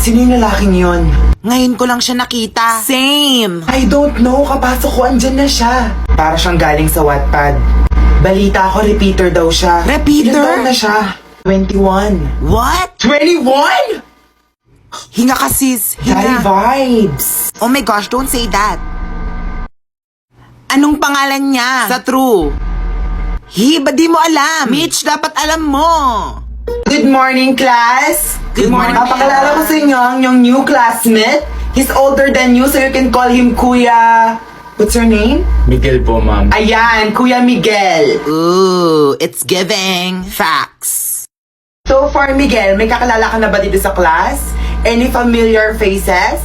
Sino yung lalaking yon? Ngayon ko lang siya nakita. Same! I don't know, kapasok ko, andyan na siya. Para siyang galing sa Wattpad. Balita ko, repeater daw siya. Repeater? Ilan taon na siya? 21. What? 21?! Hinga ka sis, Daddy hinga. vibes. Oh my gosh, don't say that. Anong pangalan niya? Sa true. Ba di mo alam? Mitch, dapat alam mo. Good morning, class. Good morning, Papakilala ko sa inyo ang yung new classmate. He's older than you, so you can call him Kuya... What's your name? Miguel po, ma'am. Ayan, Kuya Miguel. Ooh, it's giving. Facts. So far, Miguel, may kakilala ka na ba dito sa class? Any familiar faces?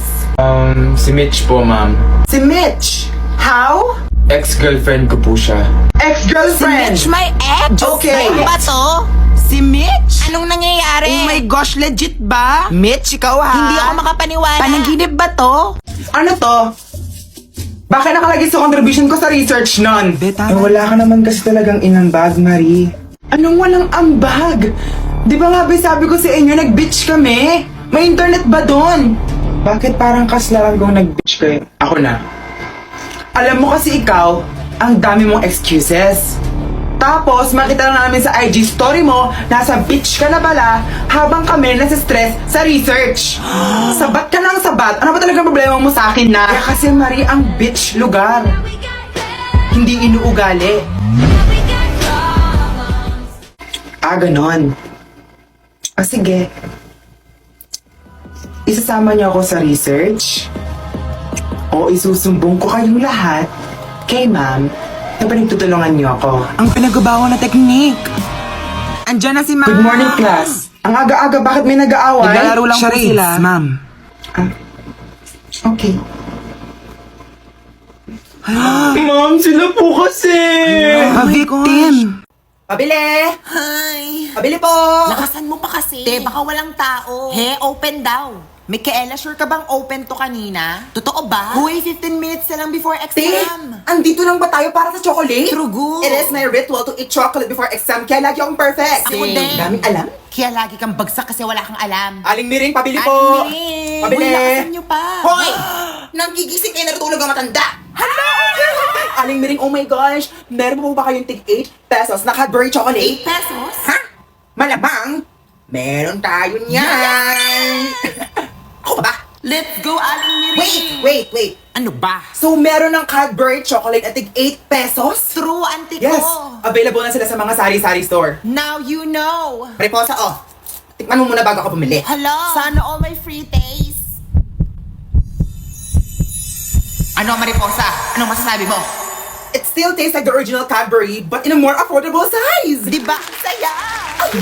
Si Mitch po, ma'am. Si Mitch. How? Ex-girlfriend ko po siya. Si Ex-girlfriend. Mitch, my ex? Okay. Ano ba to? Si Mitch? Anong nangyayari? Oh my gosh, legit ba? Mitch, ikaw ha? Hindi ako makapaniwala. Panaginip ba to? Ano to? Bakit nakalagay sa contribution ko sa research nun? Wala ka naman kasi talagang inambag, Marie. Anong walang ambag? Di ba nga ba sabi ko sa inyo, nag-bitch kami? May internet ba dun? Bakit parang kaslaran kong nag-bitch kayo? Ako na. Alam mo kasi ikaw, ang dami mong excuses. Tapos, makita lang namin sa IG story mo, nasa beach ka na pala, habang kami nasa stress sa research. Sabat ka ng sabat. Ano ba talaga problema mo sa akin na? Kaya kasi, Marie, ang beach lugar. Hindi inuugali. Ganon. Sige. Isasama niyo ako sa research? O isusumbong ko kayong lahat kay ma'am na pinagtutulungan niyo ako. Ang pinagabawan na teknik. Andyan na si ma'am. Good morning, class. Ang aga-aga, bakit may nag-aaway? Naglalaro lang po Charades. sila. Ma'am. Okay. Ma'am, sila po kasi! Victim. Pabili! Hi. Pabili po! Lakasan mo pa kasi. Te, baka walang tao. He, open daw. Micaela, sure ka bang open to kanina? Totoo ba? Huy, 15 minutes na lang before exam. Andito lang ba tayo para sa chocolate? True good. It is my ritual to eat chocolate before exam, kaya lagi akong perfect. Ako din. Daming alam. Kaya lagi kang bagsak kasi wala kang alam. Aling Miring, pabili po! Aling! Pabili! Huy, lakasan nyo pa. Hoy! Nanggigising kayo natutulog ang matanda! Hello! Aling Miring, oh my gosh! Meron po ba kayong tig 8 pesos na Cadbury chocolate? 8 pesos? Ha? Malamang! Meron tayo niyan! Ako ba? Let's go, Aling Miri. Wait! Ano ba? So, meron ng Cadbury chocolate at tig 8 pesos? True, auntie Yes! ko. Available na sila sa mga sari-sari store. Now you know. Reposa, oh! Tikman mo muna bago ka bumili. Hello. Sana all my free taste. Ano, Mariposa? Anong masasabi mo? It still tastes like the original Cadbury, but in a more affordable size! Di ba? Ang saya.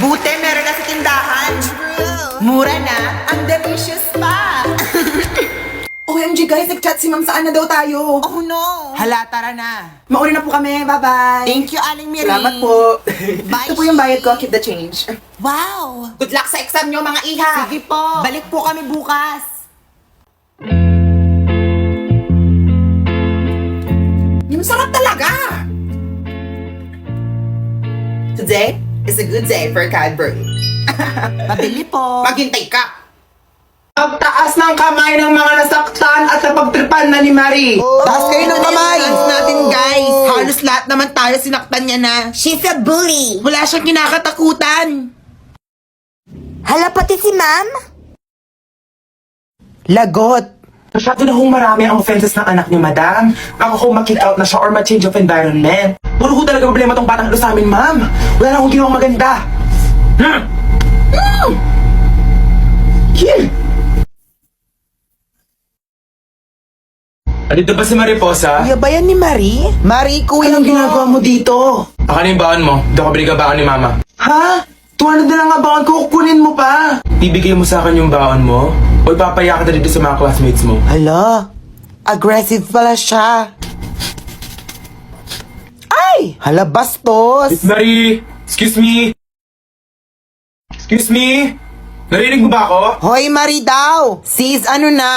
Buti, meron na sa tindahan. True. Mura na. Ang delicious pa. OMG guys, nag-chat si ma'am, saan na daw tayo? Oh no. Hala, tara na. Mauna na po kami, bye-bye! Thank you, Aling Miri. Salamat po! Bye, Ito po yung bayad ko, keep the change. Wow. Good luck sa exam nyo, mga iha! Sige po. Balik po kami bukas. Yung sarap talaga! Today is a good day for Cadbury. Pabili po. Maghintay ka! Pagtaas ng kamay ng mga nasaktan at napagtripan na ni Marie! Taas kayo ng kamay! Natin, guys. Halos lahat naman tayo sinaktan niya na. She's a bully. Wala siyang kinakatakutan. Hala, pati si ma'am? Lagot. Masyado na hong marami ang offenses ng anak niyo, madam. Ako kung mag-kick out na siya or mag-change of environment. Puro ho talaga problema tong batang ito sa amin, ma'am. Wala na akong ginawang maganda. Here! Andito ba si Mariposa? Kuya ba yan ni Marie? Marie, kuya Anong ginagawa mo dito? Ako na yung baon mo. Hindi ako binigyan baon ni Mama. Ha? 200 na lang nga baon ko, kukunin mo pa. Bibigay mo sa akin yung baon mo? O ipapaya ka na dito sa mga classmates mo? Hala, aggressive pala siya. Ay! Hala, bastos! Miss Marie! Excuse me! Excuse me! Narinig mo ba ako? Hoy, Marie daw! Sis, ano na?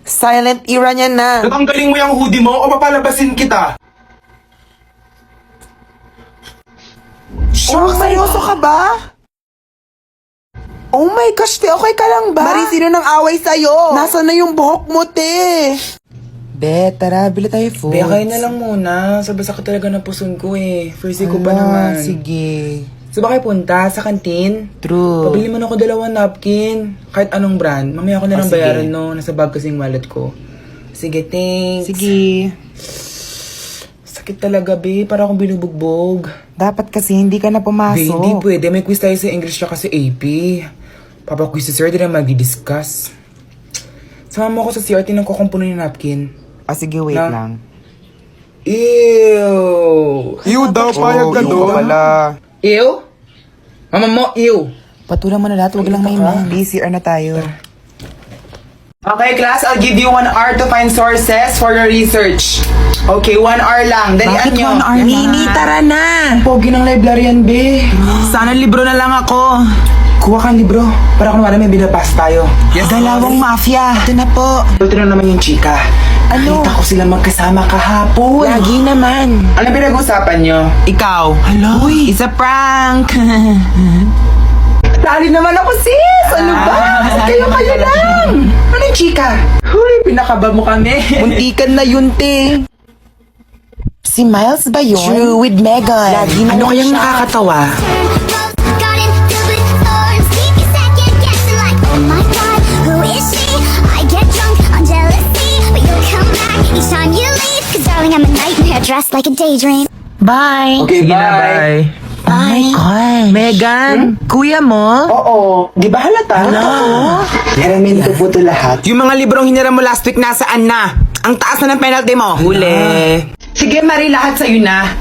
Silent era niya na. Natanggalin mo yung hoodie mo o papalabasin kita? Sure, seryoso ka ba? Oh my gosh, te, okay ka lang ba? Marie, sino nang away sa'yo? Nasaan na yung buhok mo, te? Be, tara, bili tayo food. Be, kain na lang muna. Sobrang sakit talaga ng puson ko eh. First day ko pa naman. Sige. So ba kayo punta? Sa kantin? True. Pabili mo na ako 2 napkin. Kahit anong brand. Mamaya ko na lang sige. bayaran no. Nasa bag kasing wallet ko. Sige, thanks. Sige. Sakit talaga, be. Para akong binubugbog. Dapat kasi hindi ka na Be, pumasok. hindi pwede. May quiz tayo sa English tsaka sa AP. Papa-quiz si sir, di na magdi-discuss. Sama mo ako sa CRT ng kukumpunin ng napkin. Sige, wait Na- lang. Ew! Ew daw, payag ka doon. Pala. Ew? Mama mo, ew! Patulang mo na lahat, wag lang may BCR na tayo. Okay, class, I'll give you 1 hour to find sources for your research. Okay, 1 hour lang. Dalian nyo. Nini, tara na! Pogi ng librarian, be. Sana libro na lang ako. Kuha kang libro. Para kung may binapass tayo. Yes, Dalawang mafia. Ito na po. Ito na naman yung chika. Ano? Nakita ko sila magkasama kahapon. Lagi naman. Ano pinag-usapan nyo? Ikaw. Hello? Uy, it's a prank. Tali naman ako, sis! Ano ba? Kayo lang! Anong chika? Huy, pinakaba mo kami. Muntikan na yun, te. Si Miles ba yun? True, with Megan. Lagi na ano kayang nakakatawa? Garden filled with thorns, keep you second guessing like, oh my god, who is she? I get drunk on jealousy, but you'll come back each time you leave. Cause darling, I'm a nightmare dressed like a daydream. Bye. Okay, bye. Oh my God. Megan, kuya mo? Oo. Di ba halata? Hiramin ko po ito lahat. Yung mga librong hinira mo last week nasaan na? Ang taas na ng penalty mo. Huli. Sige, Marie, lahat sa'yo na.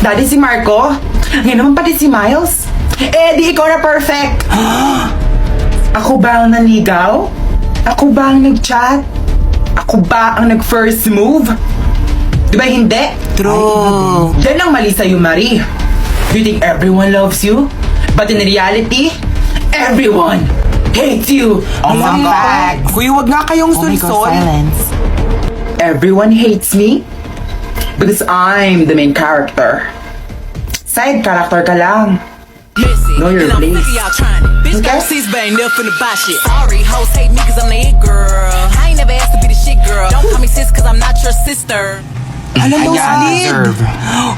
Daddy si Marco. Ngayon naman pati si Miles. Eh, di ikaw na perfect. Ako ba ang naligaw? Ako ba ang nag-chat? Ako ba ang nag-first move? Di ba hindi? True. Yan ang mali sa'yo, Marie. You think everyone loves you? But in reality, everyone hates you. Oh my God. Kuya, wag nga kayong sulsol. Everyone hates me because I'm the main character. Side character ka lang. Know your place. Bitch, Okay. got seats, but ain't never finna buy shit. Sorry, hoes hate me cause I'm the it girl. I ain't never asked to be the shit girl. Don't call me sis cause I'm not your sister. Alam mo, Slid.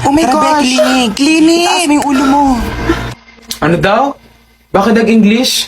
Oh my gosh. Clinic. Taas mo yung ulo mo. Ano daw? Bakit nag-English?